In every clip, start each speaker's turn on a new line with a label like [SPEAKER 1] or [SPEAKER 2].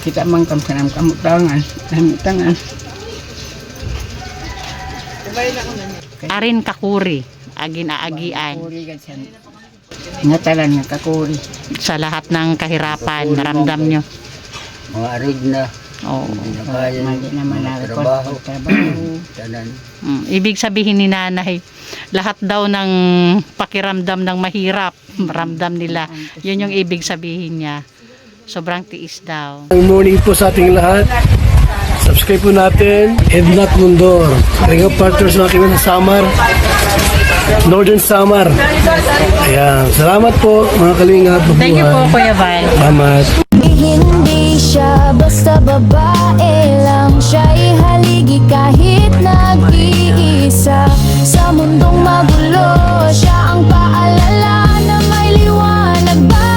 [SPEAKER 1] kita man kam kanam kamutangan. Kamutangan.
[SPEAKER 2] Arin kakuri, agin aagian.
[SPEAKER 1] Kakuri kan siya. Ngatalan nga kakuri.
[SPEAKER 2] Sa lahat ng kahirapan, naramdam nyo.
[SPEAKER 3] Mga arig na.
[SPEAKER 2] Oo.
[SPEAKER 1] Mali naman na
[SPEAKER 3] Trabaho.
[SPEAKER 1] trabaho.
[SPEAKER 3] Tanan.
[SPEAKER 2] Ibig sabihin ni nanay, lahat daw ng pakiramdam ng mahirap, ramdam nila. Yun yung ibig sabihin niya. Sobrang tiis daw.
[SPEAKER 4] Good morning po sa ating lahat. Subscribe po natin, Ednat Mundor. Kalinga partners na kami ng Samar, Northern Samar. Ayan, salamat po mga kalinga.
[SPEAKER 2] Thank you po, Kuya Val.
[SPEAKER 4] Salamat.
[SPEAKER 5] Hindi siya basta babae lang, siya'y haligi kahit nag-iisa. Sa mundong magulo, siya ang paalala na may liwanag ba.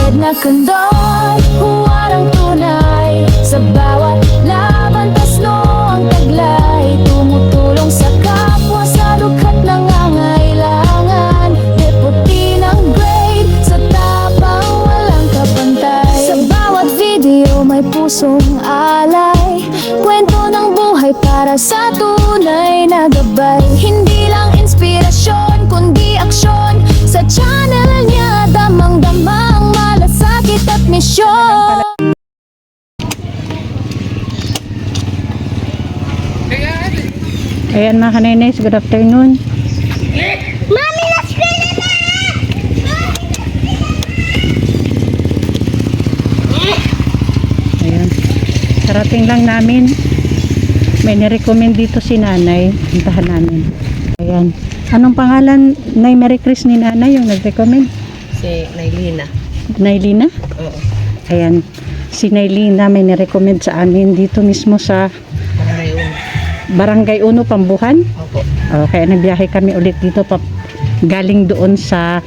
[SPEAKER 5] Edna Condor, huwarang tunay, sa bawat laban tasno ang taglay. Tumutulong sa kapwa sa lukhat nangangailangan. Deputy ng grade, sa tapang walang kapantay. Sa bawat video may pusong alay, kwento ng buhay para sa tunay na gabay. Hindi lang inspirasyon, kundi aksyon. Sa channel niya, damang-damang malasakit at misyon.
[SPEAKER 2] Ayan mga kaninays, good afternoon.
[SPEAKER 5] Mami, let's play na!
[SPEAKER 2] Ayan. Karating lang namin. May nirecommend dito si nanay. Puntahan namin. Ayan. Anong pangalan, Nay Mary Chris, ni nanay yung nag-recommend?
[SPEAKER 6] Si Nailina.
[SPEAKER 2] Nailina?
[SPEAKER 6] Oo.
[SPEAKER 2] Ayan. Si Nailina may nirecommend sa amin dito mismo sa Barangay Uno, Pambuhan.
[SPEAKER 6] Opo.
[SPEAKER 2] Kaya nagbiyahe kami ulit dito galing doon sa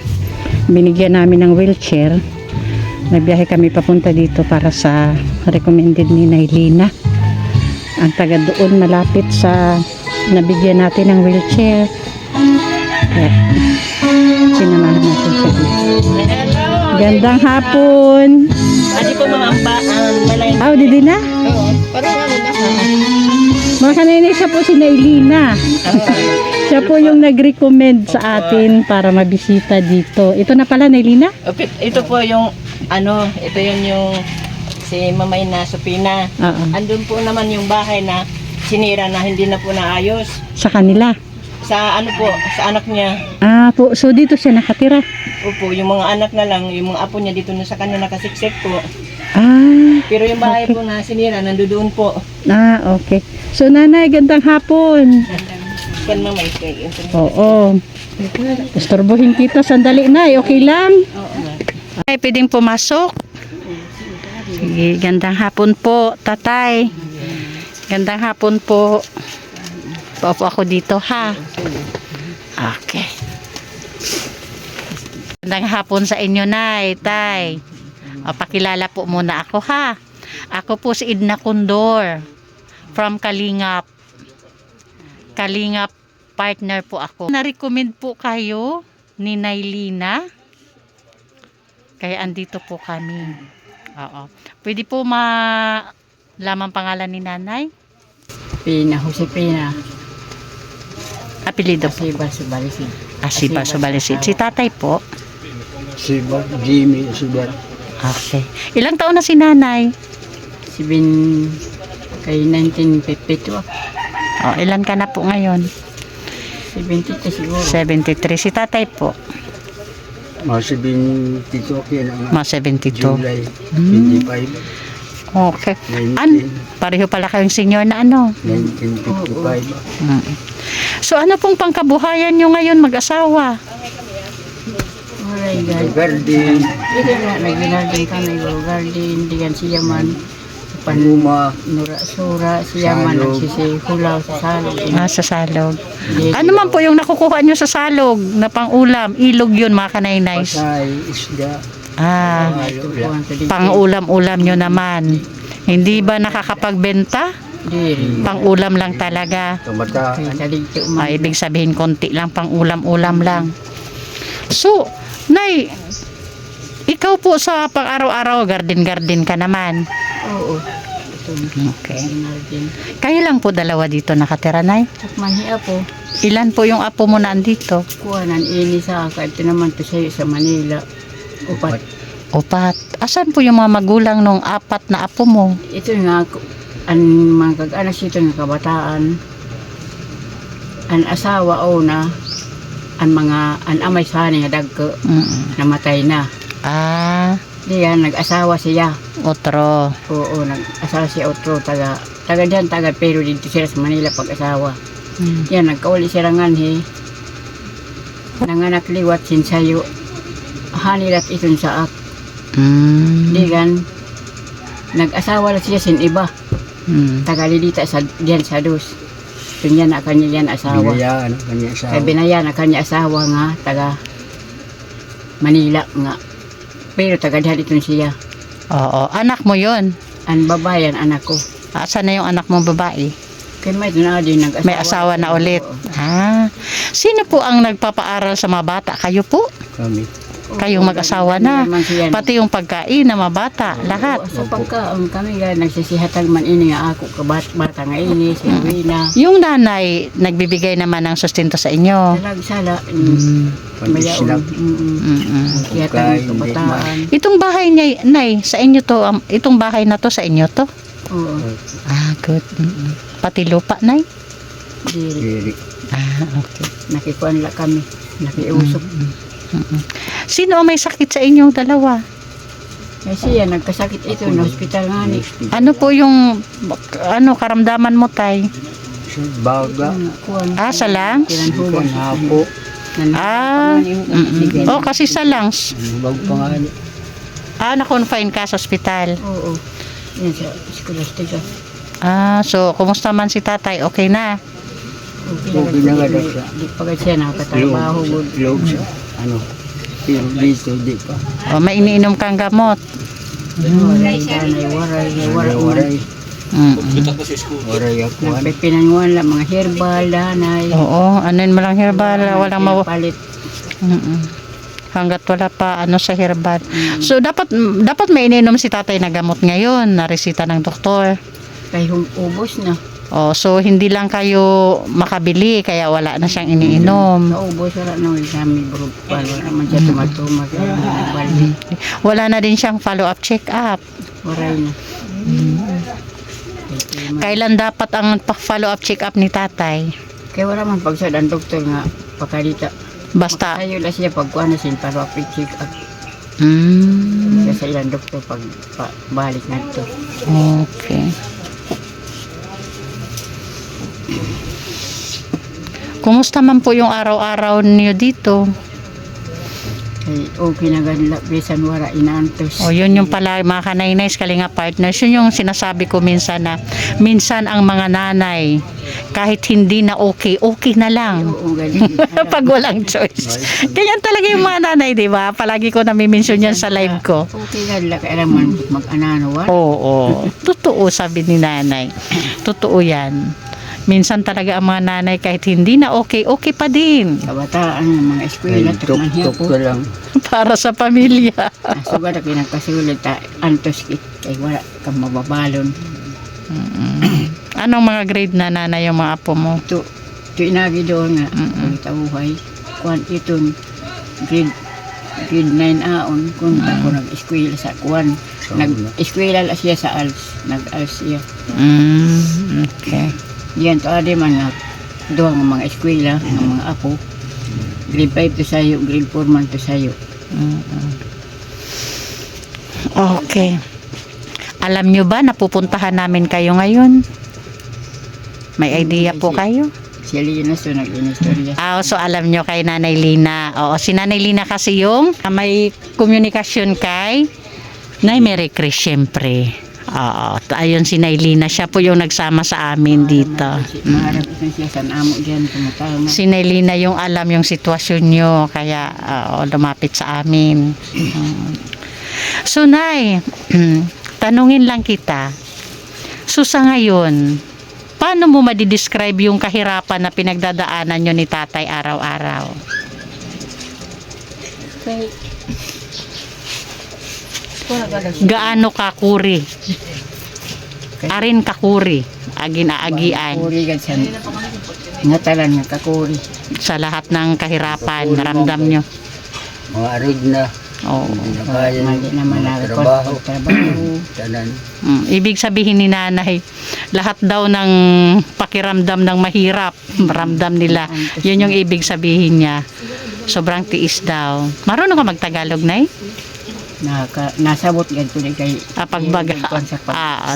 [SPEAKER 2] binigyan namin ng wheelchair. Nagbiyahe kami papunta dito para sa recommended ni Nailina. Ang taga doon malapit sa nabigyan natin ng wheelchair. Kaya sinamahan natin siya dito. Gandang hapon.
[SPEAKER 6] Adi po mga malay.
[SPEAKER 2] Didi na?
[SPEAKER 6] Oo. Parang ano na.
[SPEAKER 2] Mga kanina, siya po si Nailina. Siya po yung nag-recommend sa atin para mabisita dito. Ito na pala, Nailina?
[SPEAKER 6] Ito po yung ito yung si Mamay na Supina.
[SPEAKER 2] Oo.
[SPEAKER 6] Andun po naman yung bahay na sinira na hindi na po naayos.
[SPEAKER 2] Sa kanila.
[SPEAKER 6] Sa sa anak niya.
[SPEAKER 2] So dito siya nakatira.
[SPEAKER 6] Opo, yung mga anak na lang, yung mga apo niya dito na sa kanya nakasiksik po. Pero yung bahay
[SPEAKER 2] okay.
[SPEAKER 6] po na sinira, nandoon po.
[SPEAKER 2] Okay. So nanay, gandang hapon.
[SPEAKER 6] Kan Mamay kay.
[SPEAKER 2] Oo. Istorbohin kita, sandali na, okay lang? Ay, pwedeng pumasok. Sige, gandang hapon po, tatay. Gandang hapon po. Paupo ako dito, ha? Okay. Gandang hapon sa inyo, nay, tay. Pakilala po muna ako, ha? Ako po si Edna Condor from Kalingap. Kalingap partner po ako. Na-recommend po kayo ni Nailina. Kaya andito po kami. Oo. Pwede po malaman pangalan ni nanay?
[SPEAKER 1] Pina, Josepina.
[SPEAKER 2] Apelido po.
[SPEAKER 1] Siba, Subalisin.
[SPEAKER 2] Asiba Subalisid. Si tatay po.
[SPEAKER 3] Siba, Jimmy, Siba.
[SPEAKER 2] Okay. Ilang taon na si nanay?
[SPEAKER 1] Kay 1952.
[SPEAKER 2] Ilan ka na po ngayon?
[SPEAKER 1] 73 siguro.
[SPEAKER 2] 73. Si tatay po.
[SPEAKER 3] Mga 72 okay na.
[SPEAKER 2] Mga 72.
[SPEAKER 3] July 25.
[SPEAKER 2] Okay.
[SPEAKER 3] 19,
[SPEAKER 2] Pareho pala kayong senior na ano?
[SPEAKER 3] 1955.
[SPEAKER 2] So ano pong pangkabuhayan nyo ngayon mag-asawa?
[SPEAKER 1] Alay, guys.
[SPEAKER 3] Garden,
[SPEAKER 1] Hindi na, nag-garden ka, nag-garden, diyan siya man.
[SPEAKER 3] Panuma,
[SPEAKER 1] Nura-sura, siya man,
[SPEAKER 3] Salog.
[SPEAKER 1] nagsisihulaw sa salog.
[SPEAKER 2] Sa salog. Ano man po yung nakukuha nyo sa salog na pang-ulam? Ilog yun mga kanainays.
[SPEAKER 3] Pasay, Isda,
[SPEAKER 2] Pang-ulam-ulam nyo naman. Hindi ba nakakapagbenta?
[SPEAKER 1] Diri.
[SPEAKER 2] Pang-ulam lang talaga.
[SPEAKER 3] Kamataan,
[SPEAKER 2] Ibig sabihin konti lang, pang-ulam-ulam lang. So, Nay, Ikaw po sa pang-araw-araw, garden-garden ka naman.
[SPEAKER 1] Oo. Ito
[SPEAKER 2] Okay.
[SPEAKER 1] din.
[SPEAKER 2] Kayo lang po dalawa dito nakatira, Nay?
[SPEAKER 1] Takmanhi po.
[SPEAKER 2] Ilan po yung apo mo nandito?
[SPEAKER 1] Kuhanan ini sa aka. Ito naman to sa'yo sa Manila. Upat.
[SPEAKER 2] Opat. Asan po yung mga magulang nung apat na apo mo?
[SPEAKER 1] Ito nga, ang mga kag-anak ito ng kabataan. Ang asawa o na, ang amay sani nga dagko, namatay na.
[SPEAKER 2] Ah,
[SPEAKER 1] Diyan, nag-asawa siya.
[SPEAKER 2] otro.
[SPEAKER 1] Oo, nag-asawa siya otro, taga diyan, pero dito sila sa Manila pag-asawa. Yan, nagkauli siya rangan nanganak liwat sinsayo. Hanilat itong saak. Diyan, nag-asawa na siya sin iba. Tagalilita sa diyan sa dos. Kanya na kanya yan asawa.
[SPEAKER 3] Binayaan ang kanya asawa.
[SPEAKER 1] Kaya binaya na kanya asawa nga, taga Manila nga. Pero taga diyan itong siya.
[SPEAKER 2] Oo, anak mo yon.
[SPEAKER 1] Ang babayan, anak ko.
[SPEAKER 2] Asan na yung anak mong babae?
[SPEAKER 1] Kaya may na din nag-asawa.
[SPEAKER 2] May asawa na ulit.
[SPEAKER 1] Oo.
[SPEAKER 2] Ah, sino po ang nagpapaaral sa mga bata? Kayo po?
[SPEAKER 3] Kami.
[SPEAKER 2] Kayong mag-asawa na.
[SPEAKER 1] Naman siya.
[SPEAKER 2] Pati yung pagkain na mga bata, lahat.
[SPEAKER 1] Sa pagkaon kami nga nagsisihatag man ini nga ako bata nga ini, si Rina.
[SPEAKER 2] Yung nanay, nagbibigay naman ng sustento sa inyo.
[SPEAKER 1] Talagsala.
[SPEAKER 3] Pag-islap.
[SPEAKER 1] Sihatag
[SPEAKER 3] Pagkain,
[SPEAKER 1] ng kabataan.
[SPEAKER 2] Itong bahay niya, Nay, sa inyo to, itong bahay na to sa inyo to?
[SPEAKER 1] Oo.
[SPEAKER 2] Ah, good. Pati lupa, Nay?
[SPEAKER 1] Diri.
[SPEAKER 3] Diri.
[SPEAKER 2] Ah, okay.
[SPEAKER 1] Nakikuan la kami. Nakiusok.
[SPEAKER 2] Sino ang may sakit sa inyong dalawa?
[SPEAKER 1] Kasi yan, nagkasakit ito na hospital nga ni.
[SPEAKER 2] Ano po yung karamdaman mo, Tay?
[SPEAKER 3] Sa baga.
[SPEAKER 1] Kuan.
[SPEAKER 2] Ah, sa lungs?
[SPEAKER 3] Kan hapo.
[SPEAKER 2] Ah, oh, kasi sa lungs.
[SPEAKER 3] Bag pangalan.
[SPEAKER 2] Ah, na-confine ka sa ospital.
[SPEAKER 1] Oo. Yan sa skolastika.
[SPEAKER 2] Ah, so, kumusta man si tatay? Okay na?
[SPEAKER 3] Okay na nga daw siya.
[SPEAKER 1] Di pa siya nakatrabaho.
[SPEAKER 3] Loob siya. Ano? Pero dito, di pa.
[SPEAKER 2] O, may iniinom kang gamot.
[SPEAKER 1] Waray, danay, waray.
[SPEAKER 3] Waray. Waray ako.
[SPEAKER 1] Nagpipinanguan lang mga herbal, danay.
[SPEAKER 2] Oo, anuin mo lang herbal. Walang
[SPEAKER 1] palit.
[SPEAKER 2] hanggat wala pa sa herbal. So, dapat may ininom si tatay na gamot ngayon, na resita ng doktor.
[SPEAKER 1] Kay ubos na.
[SPEAKER 2] Oh, so hindi lang kayo makabili kaya wala na siyang iniinom.
[SPEAKER 1] Naubos wala na kami bro. Wala naman siya tumatuma.
[SPEAKER 2] Wala na din siyang follow-up check-up.
[SPEAKER 1] Waray na.
[SPEAKER 2] Kailan dapat ang follow-up check-up ni tatay?
[SPEAKER 1] Kaya wala man pagsad ang doktor nga pakalita.
[SPEAKER 2] Basta.
[SPEAKER 1] Ayaw na siya pagkuha na siya para check-up.
[SPEAKER 2] Mm,
[SPEAKER 1] Kaya sa ilang doktor pag balik na ito.
[SPEAKER 2] okay. Kumusta man po yung araw-araw niyo dito?
[SPEAKER 1] Ay, okay na ganla. Bisan wala inaantos.
[SPEAKER 2] O yun yung pala mga kanay-nays, kalinga partners, yun yung sinasabi ko minsan na minsan ang mga nanay kahit hindi na okay na lang.
[SPEAKER 1] Oo, galing.
[SPEAKER 2] Pag walang choice. Ganyan talaga yung mga nanay, di ba? Palagi ko nami-mention yan sa live ko.
[SPEAKER 1] Okay ganla. Kaya naman mag-anano.
[SPEAKER 2] Oo. Totoo, sabi ni nanay. Totoo yan. Minsan talaga ang mga nanay kahit hindi na okay pa din.
[SPEAKER 1] Kabataan, mga eskwela, takman niya
[SPEAKER 3] Tok-tok
[SPEAKER 1] po.
[SPEAKER 3] ka lang.
[SPEAKER 2] Para sa pamilya.
[SPEAKER 1] Suga na pinagkasulit, antos kit. Kaya wala kang mababalon.
[SPEAKER 2] Anong mga grade na nanay yung mga apo mo?
[SPEAKER 1] Ito inagi doon nga. Pagtawuhay. Kuhan itong grade 9 aon. Kung ako nag-eskwela sa kuhan. Nag-eskwela siya sa ALS. Nag-ALS siya.
[SPEAKER 2] Okay.
[SPEAKER 1] Diyan to ade man nga doon ang mga eskwela, ang mga apo. Grade 5 to sayo, grade 4 man to sayo.
[SPEAKER 2] Okay. Alam nyo ba, napupuntahan namin kayo ngayon? May idea po kayo?
[SPEAKER 1] Si Lina so nag-inistorya.
[SPEAKER 2] So alam nyo kay Nanay Lina. Oo, si Nanay Lina kasi yung may komunikasyon kay Nay Mary Chris, syempre. Oo, ayun si Nay Lina. Siya po yung nagsama sa amin dito.
[SPEAKER 1] Maharap ito siya sa amo diyan tumutama.
[SPEAKER 2] Si Nay Lina yung alam yung sitwasyon nyo, kaya lumapit sa amin. So Nay, tanungin lang kita. So sa ngayon, paano mo madidescribe yung kahirapan na pinagdadaanan nyo ni tatay araw-araw? Gaano ka kuri? Arin ka kuri. Agin aagian.
[SPEAKER 1] Kuri gan sa nga talan nga kakuri.
[SPEAKER 2] Sa lahat ng kahirapan, ramdam nyo.
[SPEAKER 3] Mga arid na.
[SPEAKER 2] Oo.
[SPEAKER 3] Hindi na kaya.
[SPEAKER 1] Mali naman
[SPEAKER 3] Trabaho.
[SPEAKER 1] trabaho.
[SPEAKER 3] Tanan.
[SPEAKER 2] Ibig sabihin ni nanay, lahat daw ng pakiramdam ng mahirap, ramdam nila. Yun yung ibig sabihin niya. Sobrang tiis daw. Marunong ka magtagalog, nay?
[SPEAKER 1] Nasabot gan ko di kay
[SPEAKER 2] Pagbaga.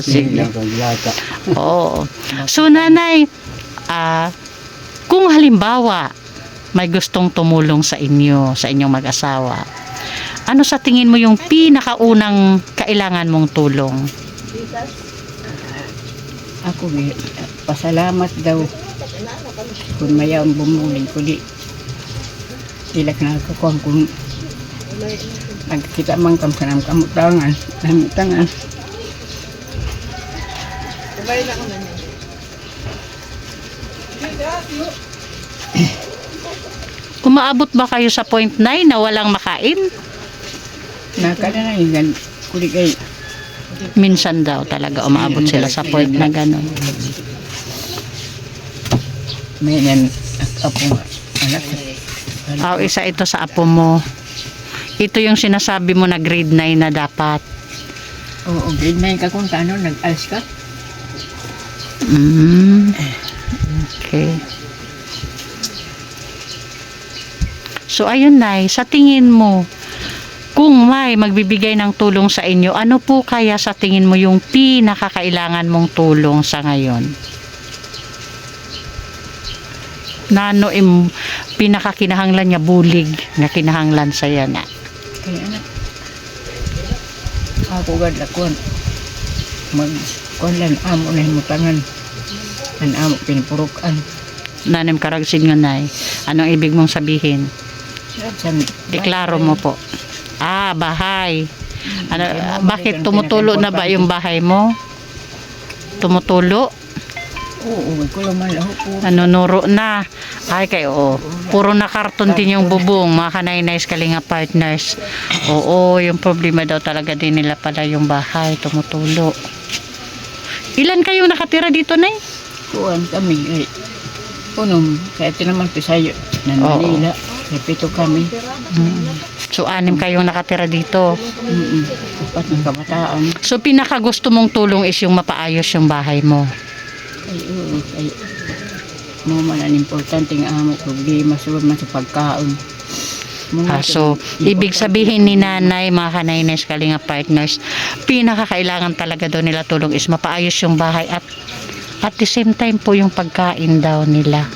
[SPEAKER 3] Sige
[SPEAKER 2] Sige.
[SPEAKER 3] lang kang lata.
[SPEAKER 2] Oo. So, nanay, kung halimbawa, may gustong tumulong sa inyo, sa inyong mag-asawa, ano sa tingin mo yung pinakaunang kailangan mong tulong?
[SPEAKER 1] ako pasalamat daw kung mayaw bumuling ko di ilak na kakuha kung nagkita man kam kanam kamutangan namutangan
[SPEAKER 2] Umaabot ba kayo sa point 9 na walang makain?
[SPEAKER 1] nakada na yung kuli kay
[SPEAKER 2] Minsan daw talaga umaabot sila sa point na gano'n.
[SPEAKER 1] may nan apo anak
[SPEAKER 2] Isa ito sa apo mo. Ito yung sinasabi mo na grade 9 na dapat.
[SPEAKER 1] oo grade 9 ka kung ano nag-alis ka
[SPEAKER 2] Okay. So ayun, Nay, sa tingin mo, kung may magbibigay ng tulong sa inyo, ano po kaya sa tingin mo yung pinakakailangan mong tulong sa ngayon? Nano pinakakinahanglan niya bulig na kinahanglan sa na.
[SPEAKER 1] kaya anak ako gad lakon mag kuan amo na himutangan an amo pinipurukan
[SPEAKER 2] Nanim karagsin nga, Nay. Anong ibig mong sabihin? Deklaro mo po. Bahay. Ano, bakit tumutulo na ba yung bahay mo? Tumutulo?
[SPEAKER 1] oo kulo malaho po
[SPEAKER 2] Nanunuro na. Ay kayo, puro na karton din yung bubong, mga kanay-nays kalinga partners. Oo, yung problema daw talaga din nila pala yung bahay, tumutulo. Ilan kayo nakatira dito, Nay?
[SPEAKER 1] kuan kami ay unom kaya tinaman to sayo nan Manila repito kami
[SPEAKER 2] So, 6 kayong nakatira dito.
[SPEAKER 1] upat ng kabataan
[SPEAKER 2] So, pinaka gusto mong tulong is yung mapaayos yung bahay mo.
[SPEAKER 1] ay oo ay mo man ang importante nga amo problema suwag man sa pagkaon
[SPEAKER 2] So, ibig sabihin ni nanay, mga kanay-nays kalinga partners, pinakakailangan talaga daw nila tulong is mapaayos yung bahay at the same time po yung pagkain daw nila.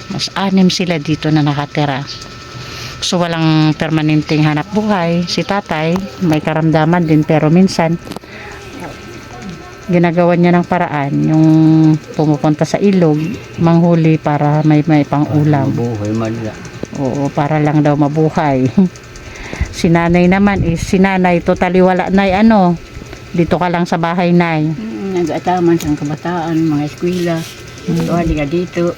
[SPEAKER 2] Mas 6 sila dito na nakatira. So, walang permanenteng hanap buhay. Si tatay, may karamdaman din, pero minsan, ginagawa niya ng paraan, yung pumupunta sa ilog, manghuli para may pang-ulam.
[SPEAKER 3] Buhay man lang.
[SPEAKER 2] Oo, para lang daw mabuhay. Si nanay naman is, si nanay, totally wala, Nay, dito ka lang sa bahay, Nay.
[SPEAKER 1] nag-ataman sa kabataan mga eskwela tuwali ka dito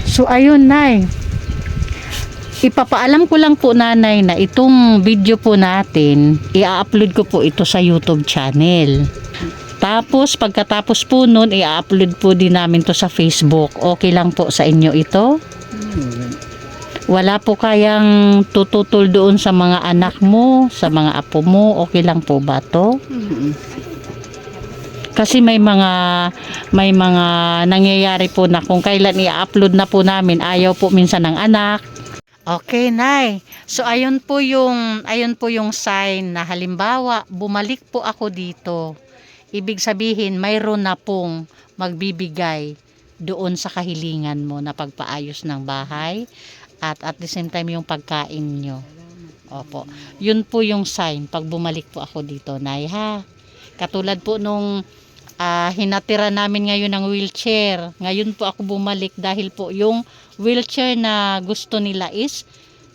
[SPEAKER 2] So, ayun, Nay. Ipapaalam ko lang po, nanay, na itong video po natin, i-upload ko po ito sa YouTube channel. Tapos, pagkatapos po nun, i-upload po din namin to sa Facebook. Okay lang po sa inyo ito? Wala po kayang tututol doon sa mga anak mo, sa mga apo mo? Okay lang po ba to? Kasi may mga nangyayari po na kung kailan i-upload na po namin, ayaw po minsan ng anak. Okay, Nay. So ayun po yung sign na halimbawa bumalik po ako dito. Ibig sabihin mayroon na pong magbibigay doon sa kahilingan mo na pagpaayos ng bahay at the same time yung pagkain nyo. Opo. Yun po yung sign pag bumalik po ako dito, Nay, ha. Katulad po nung hinatira namin ngayon ng wheelchair. Ngayon po ako bumalik dahil po yung wheelchair na gusto nila is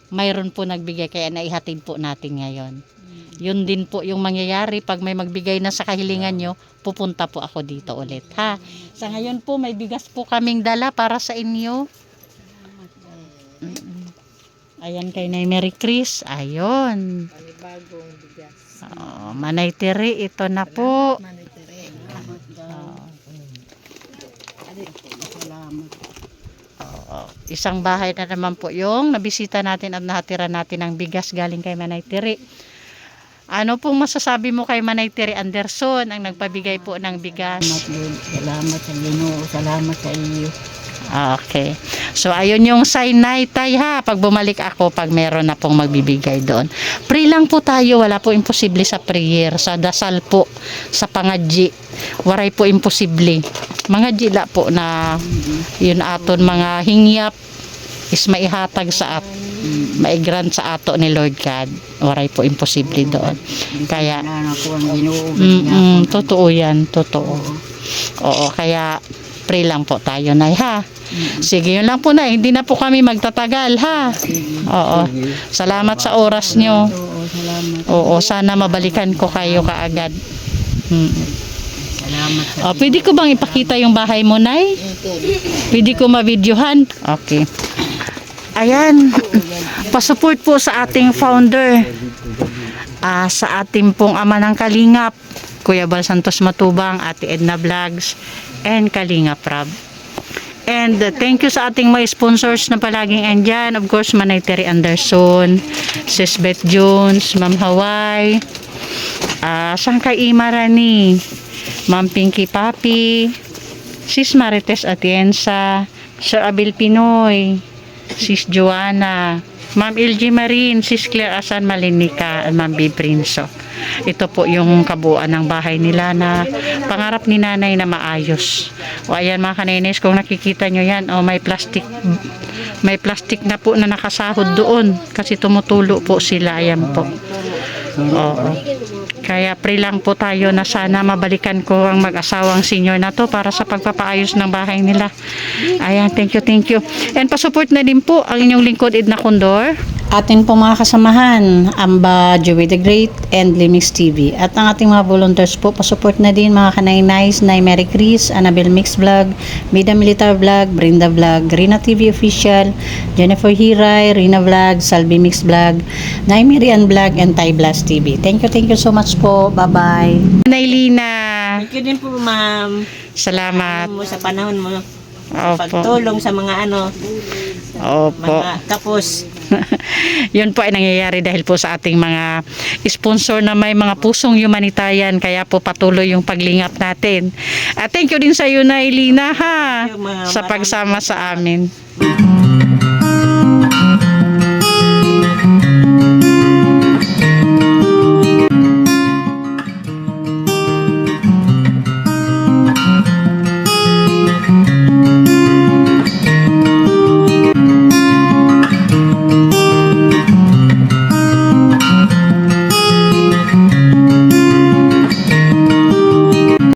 [SPEAKER 2] mayroon po nagbigay kaya naihatid po natin ngayon. Yun din po yung mangyayari pag may magbigay na sa kahilingan nyo, pupunta po ako dito ulit, ha. Sa ngayon po may bigas po kaming dala para sa inyo. Ayan kay Nay Mary Chris. Ayun.
[SPEAKER 6] Panibagong bigas.
[SPEAKER 2] Oh, Manay Tiri, ito na po.
[SPEAKER 1] Salamat.
[SPEAKER 2] Isang bahay na naman po yung nabisita natin at nahatira natin ng bigas galing kay Manay Tiri. Ano pong masasabi mo kay Manay Tiri Anderson ang nagpabigay po ng bigas?
[SPEAKER 1] Salamat, Lord. Salamat sa Ginoo. Salamat sa iyo.
[SPEAKER 2] Okay. So, ayun yung sign na Tay ha. Pag bumalik ako, pag meron na pong magbibigay doon. Pray lang po tayo. Wala po imposible sa prayer. Sa dasal po. Sa pangadji. Waray po imposible. Mga jila po na yun aton mga hingyap is maihatag sa maigrant sa ato ni Lord God. Waray po imposible doon. Kaya,
[SPEAKER 1] Wala na ko ang Ginoo.
[SPEAKER 2] totoo yan. Totoo. Oo, kaya pray lang po tayo, Nay, ha? Sige, yun lang po, Nay. Hindi na po kami magtatagal, ha? Oo. Salamat sa oras nyo.
[SPEAKER 1] Oo, salamat.
[SPEAKER 2] Oo, sana mabalikan ko kayo kaagad.
[SPEAKER 1] Salamat sa
[SPEAKER 2] Pwede ko bang ipakita yung bahay mo, Nay? Pwede ko ma-videohan? Okay. Ayan. Pasupport po sa ating founder. Sa ating pong ama ng Kalingap, Kuya Bal Santos Matubang, Ate Edna Vlogs, and Kalingap Rab. And thank you sa ating mga sponsors na palaging andyan. Of course, Manay Tiri Anderson, Sis Beth Jones, Ma'am Hawaii, Sangka Imarani, Ma'am Pinky Papi, Sis Marites Atienza, Sir Abel Pinoy, Sis Joanna, Ma'am LG Marin, Sis Claire Asan Malinika, at Ma'am B. Prinso. Ito po yung kabuuan ng bahay nila na pangarap ni nanay na maayos. O ayan mga kanainis, kung nakikita nyo yan, may plastic na po na nakasahod doon kasi tumutulo po sila. Ayan po. Oo. Kaya pray lang po tayo na sana mabalikan ko ang mag-asawang senior na to para sa pagpapaayos ng bahay nila. Ayan, thank you, thank you. And pasupport na din po ang inyong lingkod Edna Condor. Atin po mga kasamahan, Amba Joey the Great and Limix TV. At ang ating mga volunteers po, pasupport na din mga kanay-nice, Nay Mary Chris, Annabel Mix Vlog, Mida Militar Vlog, Brenda Vlog, Rina TV Official, Jennifer Hiray, Rina Vlog, Salvi Mix Vlog, Nay Mirian Vlog, and Thai Blast TV. Thank you so much po. Bye-bye. Nailina,
[SPEAKER 6] Thank you din po, ma'am.
[SPEAKER 2] salamat.
[SPEAKER 6] Mo sa panahon mo.
[SPEAKER 2] Opo.
[SPEAKER 6] Pagtulong sa mga
[SPEAKER 2] Opo.
[SPEAKER 6] mga kapos.
[SPEAKER 2] Yun po ay nangyayari dahil po sa ating mga sponsor na may mga pusong humanitarian, kaya po patuloy yung paglingap natin. At thank you din sa iyo, Nailina, ha,
[SPEAKER 6] Thank you, ma'am.
[SPEAKER 2] sa pagsama sa amin.